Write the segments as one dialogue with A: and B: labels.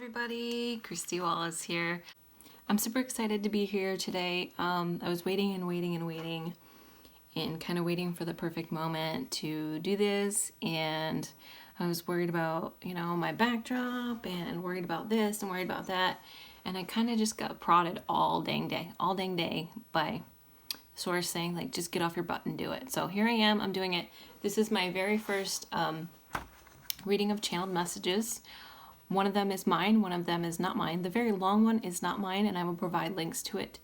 A: everybody, Christy Wallace here. I'm super excited to be here today. I was waiting and kind of waiting for the perfect moment to do this, and I was worried about, my backdrop and worried about this and worried about that, and I kind of just got prodded all dang day by Source saying, like, just get off your butt and do it. So here I am, I'm doing it. This is my very first reading of channeled messages. One of them is mine, one of them is not mine. The very long one is not mine, and I will provide links to it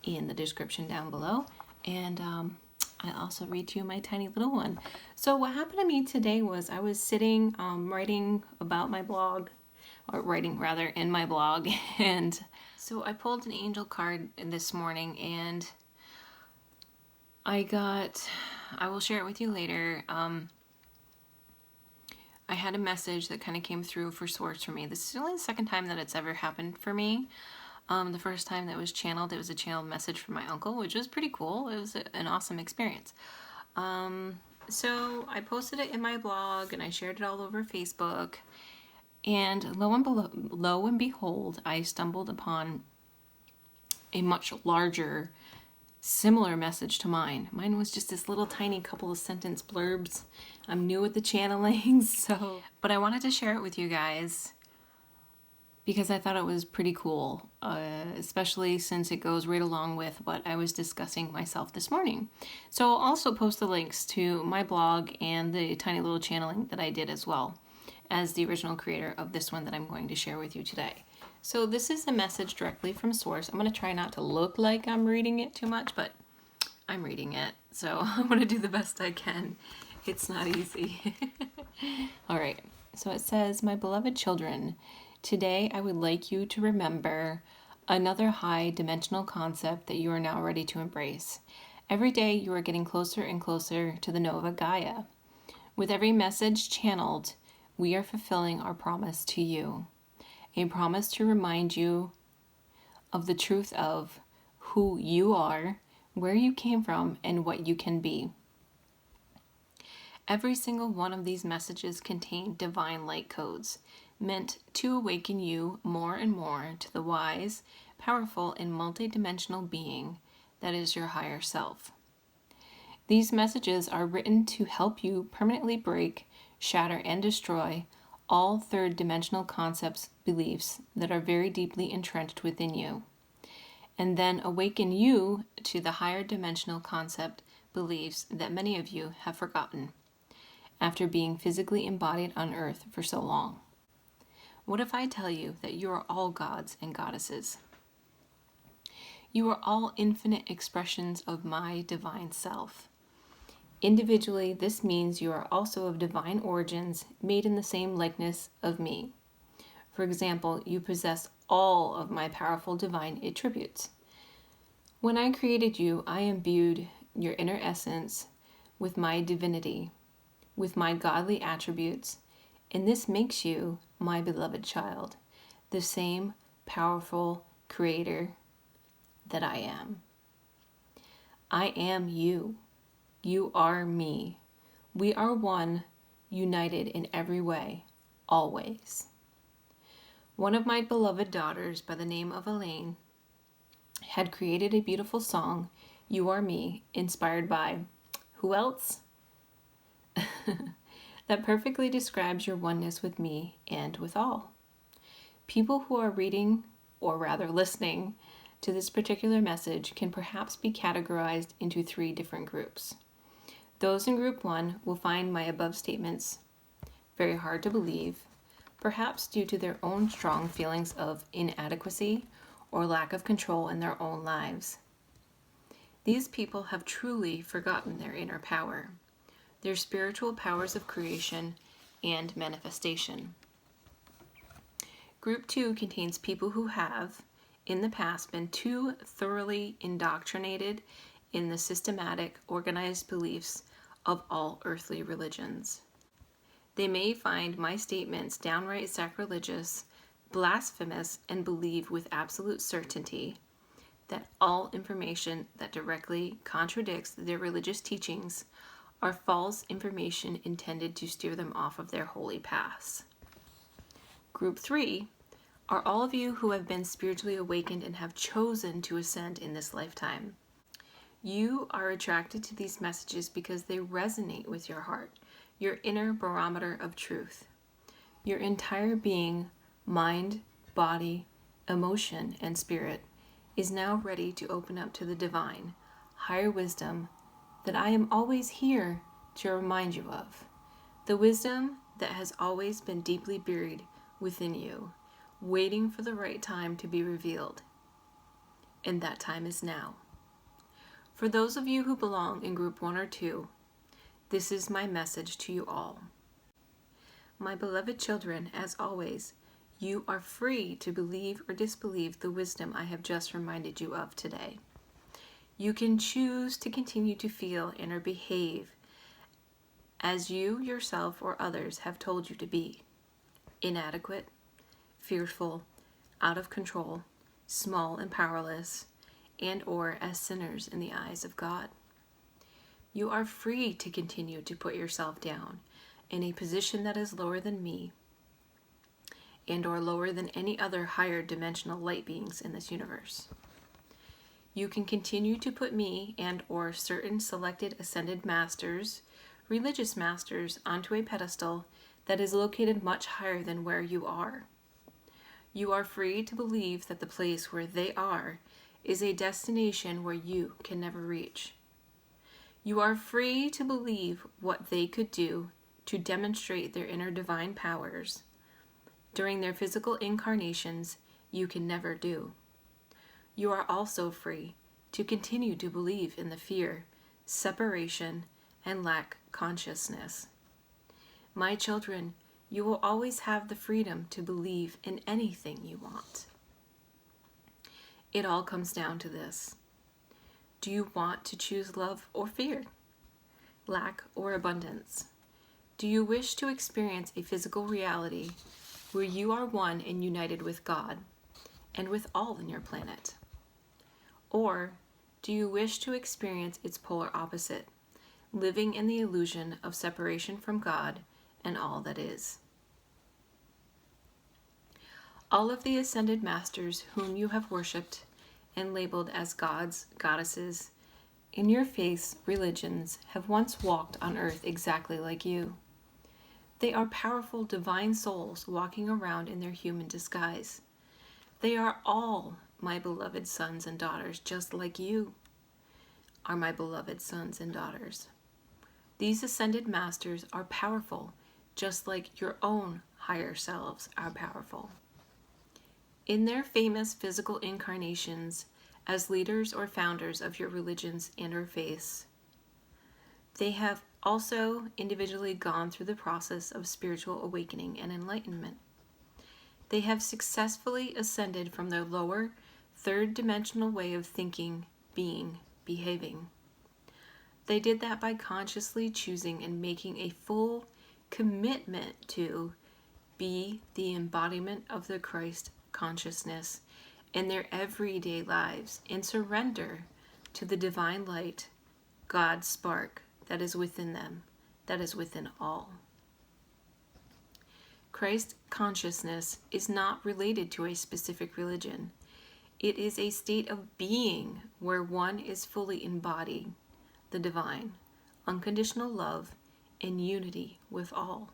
A: in the description down below. And I also read to you my tiny little one. So what happened to me today was I was sitting writing about my blog, or writing rather in my blog, and so I pulled an angel card this morning, and I will share it with you later. I had a message that kind of came through for Source for me. This is only the second time that it's ever happened for me. The first time that was channeled, it was a channeled message from my uncle, which was pretty cool. It was an awesome experience. So I posted it in my blog and I shared it all over Facebook. And lo and behold, I stumbled upon a much larger, similar message to mine. Mine was just this little tiny couple of sentence blurbs. I'm new at the channeling, but I wanted to share it with you guys because I thought it was pretty cool, especially since it goes right along with what I was discussing myself this morning. So I'll also post the links to my blog and the tiny little channeling that I did as well as the original creator of this one that I'm going to share with you today. So this is a message directly from Source. I'm going to try not to look like I'm reading it too much, but I'm reading it, so I'm going to do the best I can. It's not easy. All right, so it says, "My beloved children, today I would like you to remember another high dimensional concept that you are now ready to embrace. Every day you are getting closer and closer to the Nova Gaia. With every message channeled, we are fulfilling our promise to you. A promise to remind you of the truth of who you are, where you came from, and what you can be. Every single one of these messages contain divine light codes, meant to awaken you more and more to the wise, powerful, and multidimensional being that is your higher self. These messages are written to help you permanently break, shatter, and destroy all third dimensional concepts, beliefs that are very deeply entrenched within you, and then awaken you to the higher dimensional concept, beliefs that many of you have forgotten after being physically embodied on earth for so long. What if I tell you that you are all gods and goddesses? You are all infinite expressions of my divine self. Individually, this means you are also of divine origins, made in the same likeness of me. For example, you possess all of my powerful divine attributes. When I created you, I imbued your inner essence with my divinity, with my godly attributes, and this makes you my beloved child, the same powerful creator that I am. I am you. You are me. We are one, united in every way, always." One of my beloved daughters by the name of Elaine had created a beautiful song, "You Are Me," inspired by who else? That perfectly describes your oneness with me and with all. People who are reading, or rather listening, to this particular message can perhaps be categorized into 3 different groups. Those in group 1 will find my above statements very hard to believe, perhaps due to their own strong feelings of inadequacy or lack of control in their own lives. These people have truly forgotten their inner power, their spiritual powers of creation and manifestation. Group 2 contains people who have, in the past, been too thoroughly indoctrinated in the systematic, organized beliefs of all earthly religions. They may find my statements downright sacrilegious, blasphemous, and believe with absolute certainty that all information that directly contradicts their religious teachings are false information intended to steer them off of their holy paths. Group 3 are all of you who have been spiritually awakened and have chosen to ascend in this lifetime. You are attracted to these messages because they resonate with your heart, your inner barometer of truth. Your entire being, mind, body, emotion, and spirit is now ready to open up to the divine, higher wisdom that I am always here to remind you of. The wisdom that has always been deeply buried within you, waiting for the right time to be revealed. And that time is now. For those of you who belong in group 1 or 2, this is my message to you all. My beloved children, as always, you are free to believe or disbelieve the wisdom I have just reminded you of today. You can choose to continue to feel and or behave as you yourself or others have told you to be. Inadequate, fearful, out of control, small and powerless, and or as sinners in the eyes of God. You are free to continue to put yourself down in a position that is lower than me and or lower than any other higher dimensional light beings in this universe. You can continue to put me and or certain selected ascended masters, religious masters, onto a pedestal that is located much higher than where you are. You are free to believe that the place where they are is a destination where you can never reach. You are free to believe what they could do to demonstrate their inner divine powers during their physical incarnations you can never do. You are also free to continue to believe in the fear, separation, and lack consciousness. My children, you will always have the freedom to believe in anything you want. It all comes down to this. Do you want to choose love or fear? Lack or abundance? Do you wish to experience a physical reality where you are one and united with God and with all in your planet? Or do you wish to experience its polar opposite, living in the illusion of separation from God and all that is? All of the ascended masters whom you have worshipped and labeled as gods, goddesses, in your faith's religions have once walked on earth exactly like you. They are powerful divine souls walking around in their human disguise. They are all my beloved sons and daughters, just like you are my beloved sons and daughters. These ascended masters are powerful, just like your own higher selves are powerful. In their famous physical incarnations as leaders or founders of your religions and or faiths, they have also individually gone through the process of spiritual awakening and enlightenment. They have successfully ascended from their lower, third-dimensional way of thinking, being, behaving. They did that by consciously choosing and making a full commitment to be the embodiment of the Christ consciousness in their everyday lives and surrender to the divine light, God's spark that is within them, that is within all. Christ consciousness is not related to a specific religion. It is a state of being where one is fully embodied, the divine, unconditional love, and unity with all.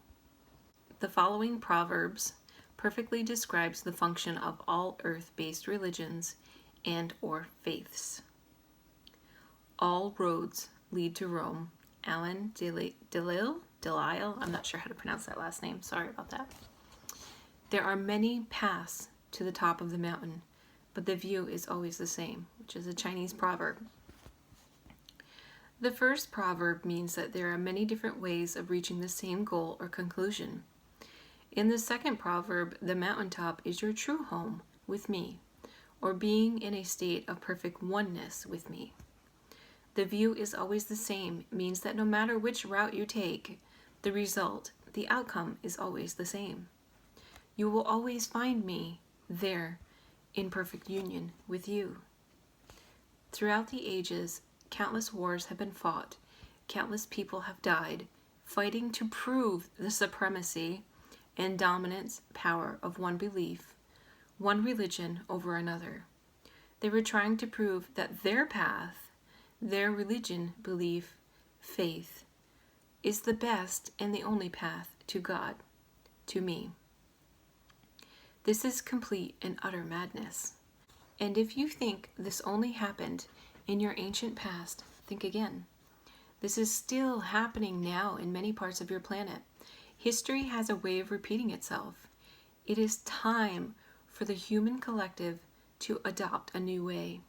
A: The following Proverbs perfectly describes the function of all earth-based religions and or faiths. All roads lead to Rome. Alan Delisle, I'm not sure how to pronounce that last name, sorry about that. There are many paths to the top of the mountain, but the view is always the same, which is a Chinese proverb. The first proverb means that there are many different ways of reaching the same goal or conclusion. In the second proverb, the mountaintop is your true home with me, or being in a state of perfect oneness with me. The view is always the same, means that no matter which route you take, the result, the outcome is always the same. You will always find me there in perfect union with you. Throughout the ages, countless wars have been fought, countless people have died, fighting to prove the supremacy and dominance power of one belief, one religion over another. They were trying to prove that their path, their religion, belief, faith, is the best and the only path to God, to me. This is complete and utter madness. And if you think this only happened in your ancient past, think again. This is still happening now in many parts of your planet. History has a way of repeating itself. It is time for the human collective to adopt a new way,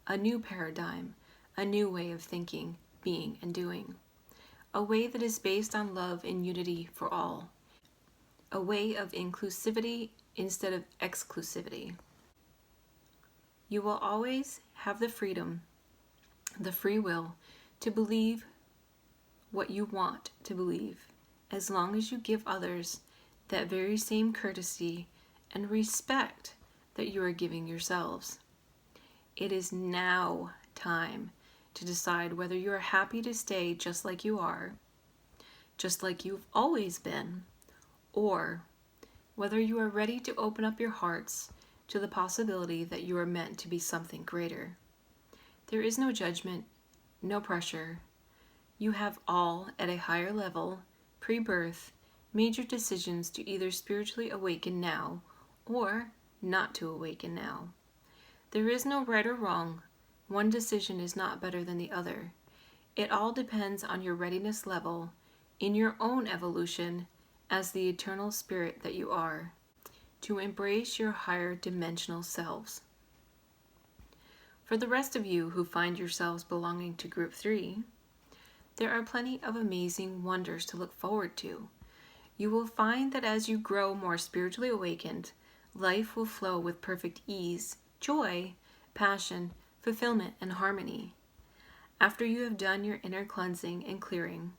A: a new paradigm, a new way of thinking, being, and doing. A way that is based on love and unity for all. A way of inclusivity instead of exclusivity. You will always have the freedom, the free will, to believe what you want to believe, as long as you give others that very same courtesy and respect that you are giving yourselves. It is now time to decide whether you are happy to stay just like you are, just like you've always been, or whether you are ready to open up your hearts to the possibility that you are meant to be something greater. There is no judgment, no pressure. You have all, at a higher level, pre-birth, made your decisions to either spiritually awaken now or not to awaken now. There is no right or wrong. One decision is not better than the other. It all depends on your readiness level in your own evolution as the eternal spirit that you are, to embrace your higher dimensional selves. For the rest of you who find yourselves belonging to Group 3, there are plenty of amazing wonders to look forward to. You will find that as you grow more spiritually awakened, life will flow with perfect ease, joy, passion, fulfillment, and harmony. After you have done your inner cleansing and clearing,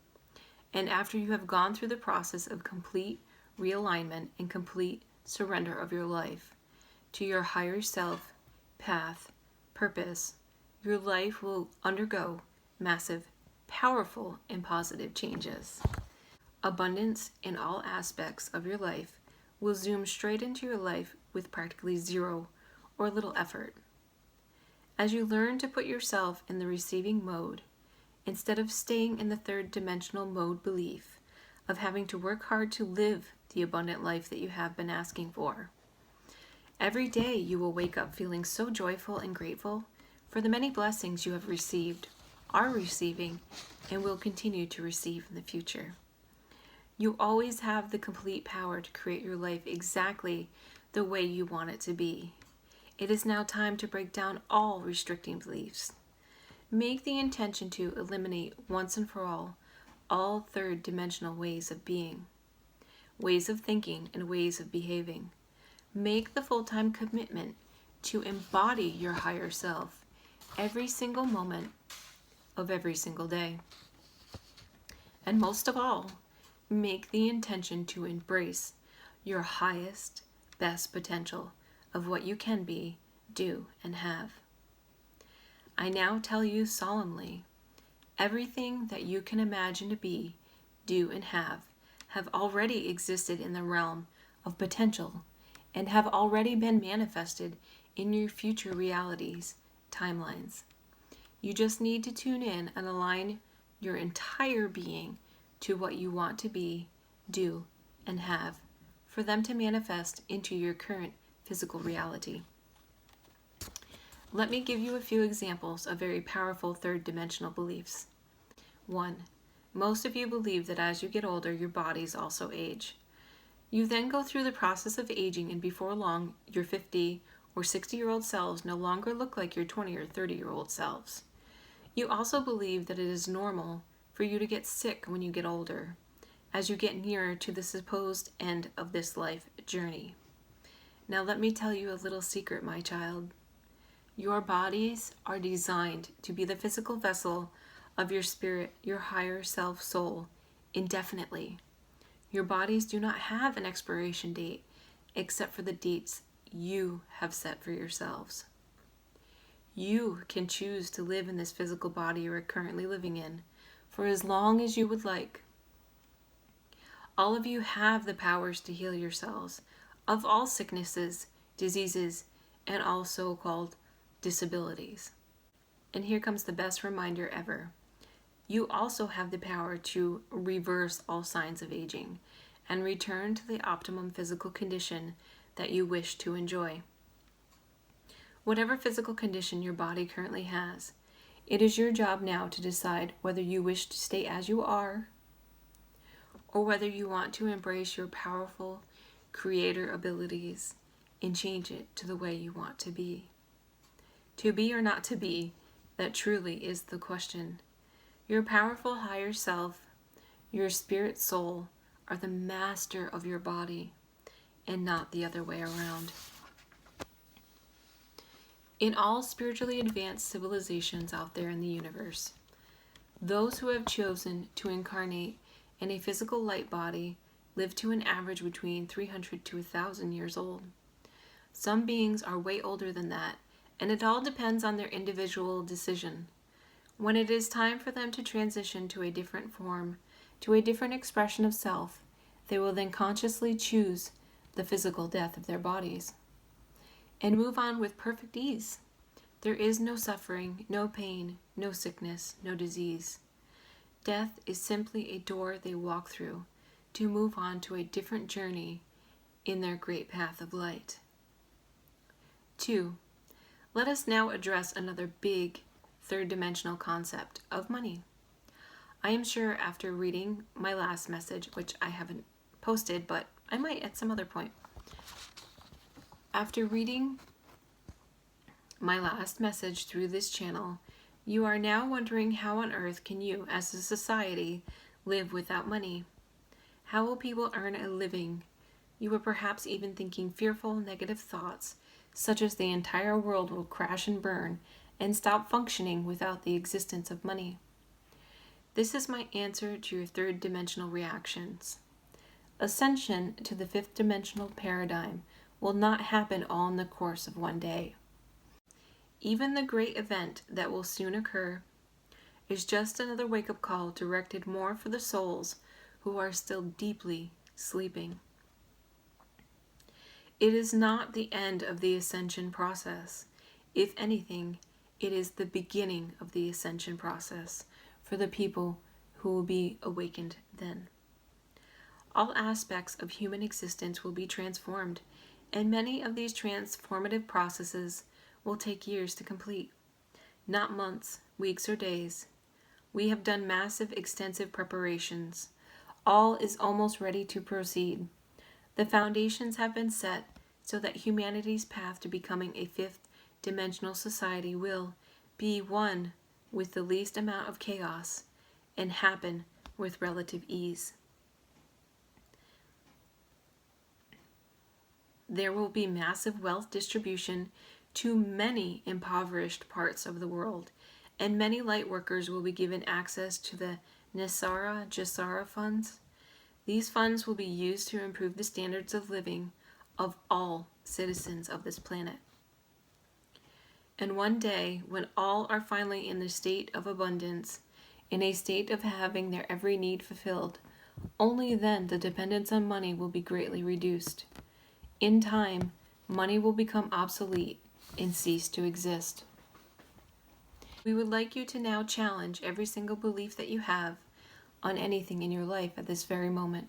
A: and after you have gone through the process of complete realignment and complete surrender of your life to your higher self, path, purpose, your life will undergo massive, powerful, and positive changes. Abundance in all aspects of your life will zoom straight into your life with practically zero or little effort. As you learn to put yourself in the receiving mode, instead of staying in the third dimensional mode belief of having to work hard to live the abundant life that you have been asking for. Every day you will wake up feeling so joyful and grateful for the many blessings you have received, are receiving, and will continue to receive in the future. You always have the complete power to create your life exactly the way you want it to be. It is now time to break down all restricting beliefs. Make the intention to eliminate once and for all third dimensional ways of being, ways of thinking, and ways of behaving. Make the full-time commitment to embody your higher self every single moment of every single day. And most of all, make the intention to embrace your highest, best potential of what you can be, do, and have. I now tell you solemnly, everything that you can imagine to be, do, and have already existed in the realm of potential and have already been manifested in your future realities, timelines. You just need to tune in and align your entire being to what you want to be, do, and have for them to manifest into your current physical reality. Let me give you a few examples of very powerful third dimensional beliefs. 1. Most of you believe that as you get older, your bodies also age. You then go through the process of aging, and before long, your 50 or 60-year-old selves no longer look like your 20 or 30-year-old selves. You also believe that it is normal for you to get sick when you get older, as you get nearer to the supposed end of this life journey. Now let me tell you a little secret, my child. Your bodies are designed to be the physical vessel of your spirit, your higher self soul, indefinitely. Your bodies do not have an expiration date except for the dates you have set for yourselves. You can choose to live in this physical body you are currently living in for as long as you would like. All of you have the powers to heal yourselves of all sicknesses diseases, and all so-called disabilities. And here comes the best reminder ever. You also have the power to reverse all signs of aging and return to the optimum physical condition that you wish to enjoy. Whatever physical condition your body currently has, it is your job now to decide whether you wish to stay as you are or whether you want to embrace your powerful creator abilities and change it to the way you want to be. To be or not to be, that truly is the question. Your powerful higher self, your spirit soul, are the master of your body and not the other way around. In all spiritually advanced civilizations out there in the universe, those who have chosen to incarnate in a physical light body live to an average between 300 to 1,000 years old. Some beings are way older than that, and it all depends on their individual decision. When it is time for them to transition to a different form, to a different expression of self, they will then consciously choose the physical death of their bodies and move on with perfect ease. There is no suffering, no pain, no sickness, no disease. Death is simply a door they walk through to move on to a different journey in their great path of light. 2. Let us now address another big third-dimensional concept of money. I am sure after reading my last message, which I haven't posted, but I might at some other point. After reading my last message through this channel, you are now wondering how on earth can you, as a society, live without money? How will people earn a living? You are perhaps even thinking fearful, negative thoughts, such as the entire world will crash and burn and stop functioning without the existence of money. This is my answer to your third dimensional reactions. Ascension to the fifth dimensional paradigm will not happen all in the course of one day. Even the great event that will soon occur is just another wake-up call directed more for the souls who are still deeply sleeping. It is not the end of the ascension process. If anything, it is the beginning of the ascension process for the people who will be awakened then. All aspects of human existence will be transformed, and many of these transformative processes will take years to complete, not months, weeks, or days. We have done massive, extensive preparations. All is almost ready to proceed. The foundations have been set so that humanity's path to becoming a fifth dimensional society will be one with the least amount of chaos and happen with relative ease. There will be massive wealth distribution to many impoverished parts of the world, and many light workers will be given access to the Nisara Jasara funds. These funds will be used to improve the standards of living of all citizens of this planet. And one day, when all are finally in the state of abundance, in a state of having their every need fulfilled, only then the dependence on money will be greatly reduced. In time, money will become obsolete and cease to exist. We would like you to now challenge every single belief that you have on anything in your life at this very moment.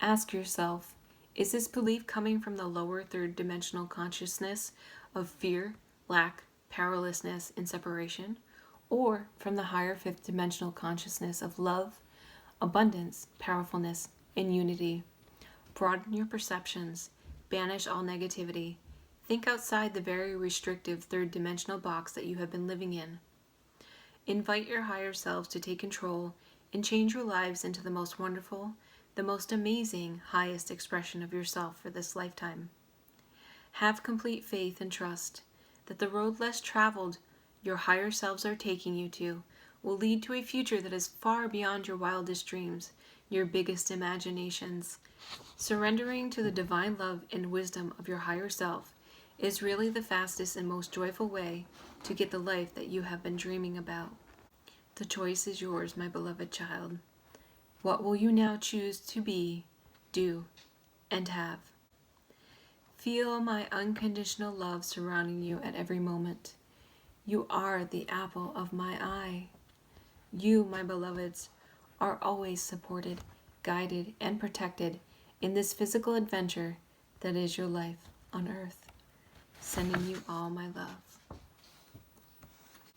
A: Ask yourself, is this belief coming from the lower third dimensional consciousness of fear, lack, powerlessness, and separation, or from the higher fifth dimensional consciousness of love, abundance, powerfulness, and unity? Broaden your perceptions. Banish all negativity. Think outside the very restrictive third dimensional box that you have been living in. Invite your higher selves to take control and change your lives into the most wonderful, the most amazing, highest expression of yourself for this lifetime. Have complete faith and trust that the road less traveled your higher selves are taking you to will lead to a future that is far beyond your wildest dreams, your biggest imaginations. Surrendering to the divine love and wisdom of your higher self is really the fastest and most joyful way to get the life that you have been dreaming about. The choice is yours, my beloved child. What will you now choose to be, do, and have? Feel my unconditional love surrounding you at every moment. You are the apple of my eye. You, my beloveds, are always supported, guided, and protected in this physical adventure that is your life on earth. Sending you all my love.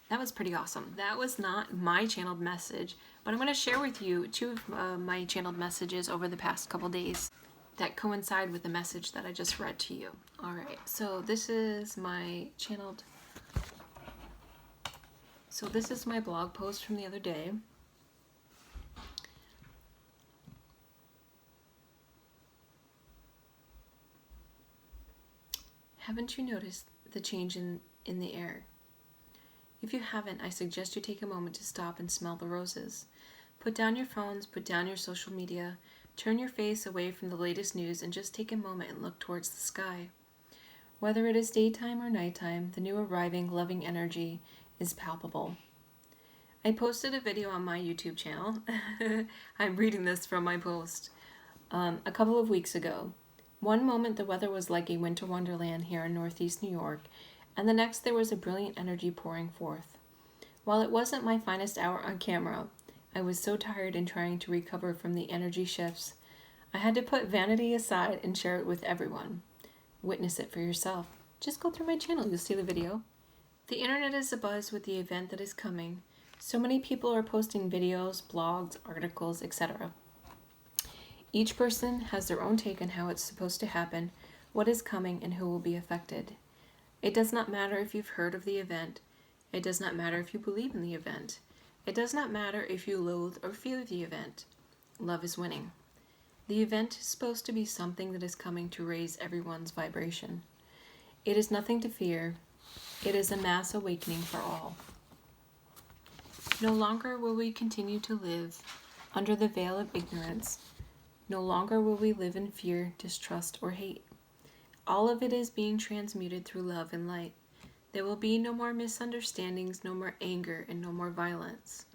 A: That was pretty awesome. That was not my channeled message, but I'm going to share with you two of my channeled messages over the past couple days that coincide with the message that I just read to you. All right, so this is my channeled. So this is my blog post from the other day. Haven't you noticed the change in the air? If you haven't, I suggest you take a moment to stop and smell the roses. Put down your phones, put down your social media, turn your face away from the latest news and just take a moment and look towards the sky. Whether it is daytime or nighttime, the new arriving loving energy is palpable. I posted a video on my YouTube channel. I'm reading this from my post a couple of weeks ago. One moment the weather was like a winter wonderland here in Northeast New York, and the next there was a brilliant energy pouring forth. While it wasn't my finest hour on camera, I was so tired and trying to recover from the energy shifts. I had to put vanity aside and share it with everyone. Witness it for yourself. Just go through my channel, you'll see the video. The internet is abuzz with the event that is coming. So many people are posting videos, blogs, articles, etc. Each person has their own take on how it's supposed to happen, what is coming, and who will be affected. It does not matter if you've heard of the event. It does not matter if you believe in the event. It does not matter if you loathe or fear the event. Love is winning. The event is supposed to be something that is coming to raise everyone's vibration. It is nothing to fear. It is a mass awakening for all. No longer will we continue to live under the veil of ignorance. No longer will we live in fear, distrust, or hate. All of it is being transmuted through love and light. There will be no more misunderstandings, no more anger, and no more violence.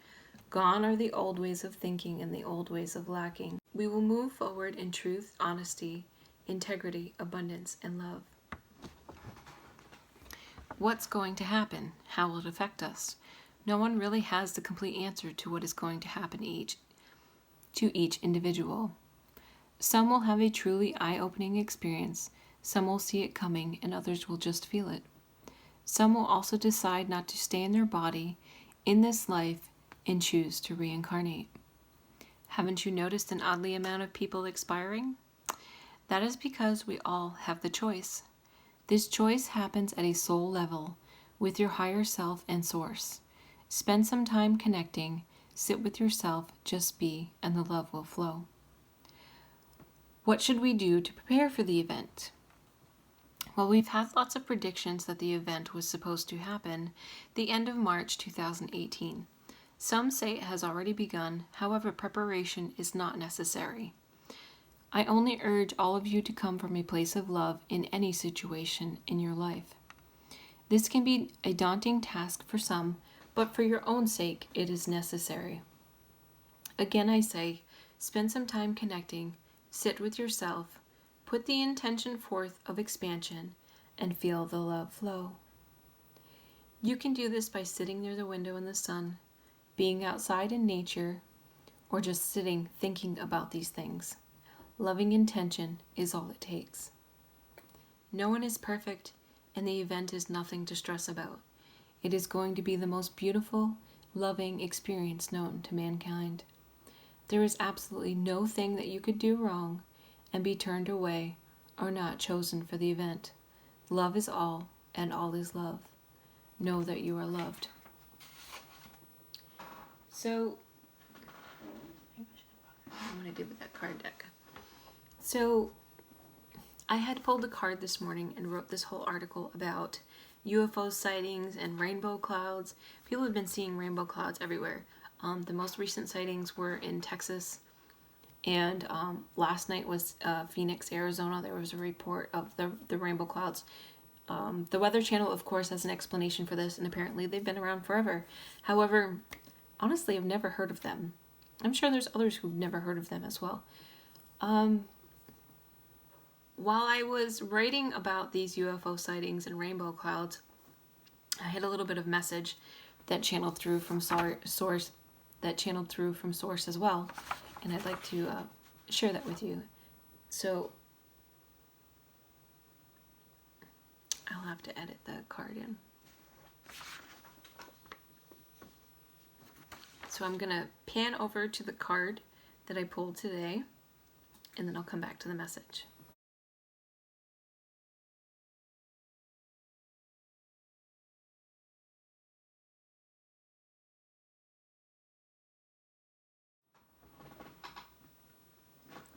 A: Gone are the old ways of thinking and the old ways of lacking. We will move forward in truth, honesty, integrity, abundance, and love. What's going to happen? How will it affect us? No one really has the complete answer to what is going to happen to each individual. Some will have a truly eye-opening experience, some will see it coming, and others will just feel it. Some will also decide not to stay in their body in this life and choose to reincarnate. Haven't you noticed an oddly amount of people expiring? That is because we all have the choice. This choice happens at a soul level with your higher self and source. Spend some time connecting, sit with yourself, just be, and the love will flow. What should we do to prepare for the event? Well, we've had lots of predictions that the event was supposed to happen the end of March 2018. Some say it has already begun, however, preparation is not necessary. I only urge all of you to come from a place of love in any situation in your life. This can be a daunting task for some, but for your own sake, it is necessary. Again, I say, spend some time connecting, sit with yourself, put the intention forth of expansion, and feel the love flow. You can do this by sitting near the window in the sun, being outside in nature, or just sitting thinking about these things. Loving intention is all it takes. No one is perfect, and the event is nothing to stress about. It is going to be the most beautiful, loving experience known to mankind. There is absolutely no thing that you could do wrong and be turned away or not chosen for the event. Love is all, and all is love. Know that you are loved. So, what I did with that card deck. So, I had pulled a card this morning and wrote this whole article about UFO sightings and rainbow clouds. People have been seeing rainbow clouds everywhere. The most recent sightings were in Texas, and last night was Phoenix, Arizona. There was a report of the rainbow clouds. The Weather Channel, of course, has an explanation for this, and apparently they've been around forever. However, honestly, I've never heard of them. I'm sure there's others who've never heard of them as well. while I was writing about these UFO sightings and rainbow clouds, I had a little bit of message that channeled through from source, as well, and I'd like to share that with you. So I'll have to edit the card in. So I'm gonna pan over to the card that I pulled today, and then I'll come back to the message.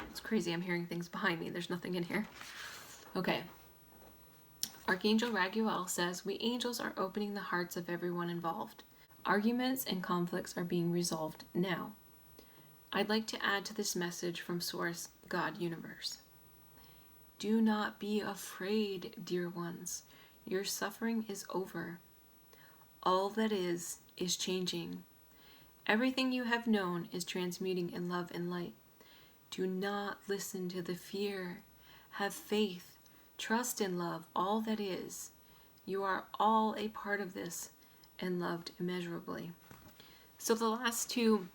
A: It's crazy, I'm hearing things behind me. There's nothing in here. Okay. Archangel Raguel says, we angels are opening the hearts of everyone involved. Arguments and conflicts are being resolved now. I'd like to add to this message from Source, God, Universe. Do not be afraid, dear ones. Your suffering is over. All that is changing. Everything you have known is transmuting in love and light. Do not listen to the fear. Have faith. Trust in love, all that is. You are all a part of this and loved immeasurably. So the last two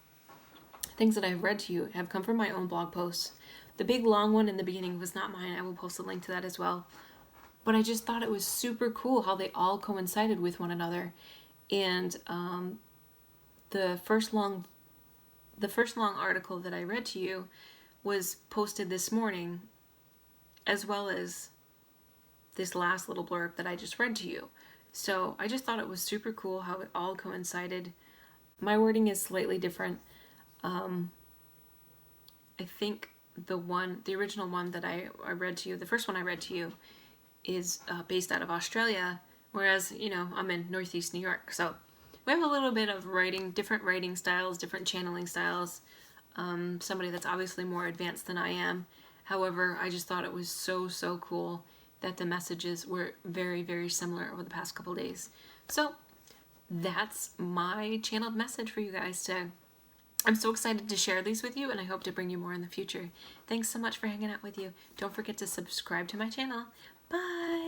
A: things that I've read to you have come from my own blog posts. The big long one in the beginning was not mine. I will post a link to that as well. But I just thought it was super cool how they all coincided with one another. And the first long article that I read to you was posted this morning, as well as this last little blurb that I just read to you. So I just thought it was super cool how it all coincided. My wording is slightly different. I think the original one that I read to you, the first one I read to you, is based out of Australia, whereas, I'm in Northeast New York. So we have a little bit of different writing styles, different channeling styles. Somebody that's obviously more advanced than I am. However, I just thought it was so cool that the messages were very, very similar over the past couple days. So that's my channeled message for you guys today. I'm so excited to share these with you, and I hope to bring you more in the future. Thanks so much for hanging out with you. Don't forget to subscribe to my channel. Bye!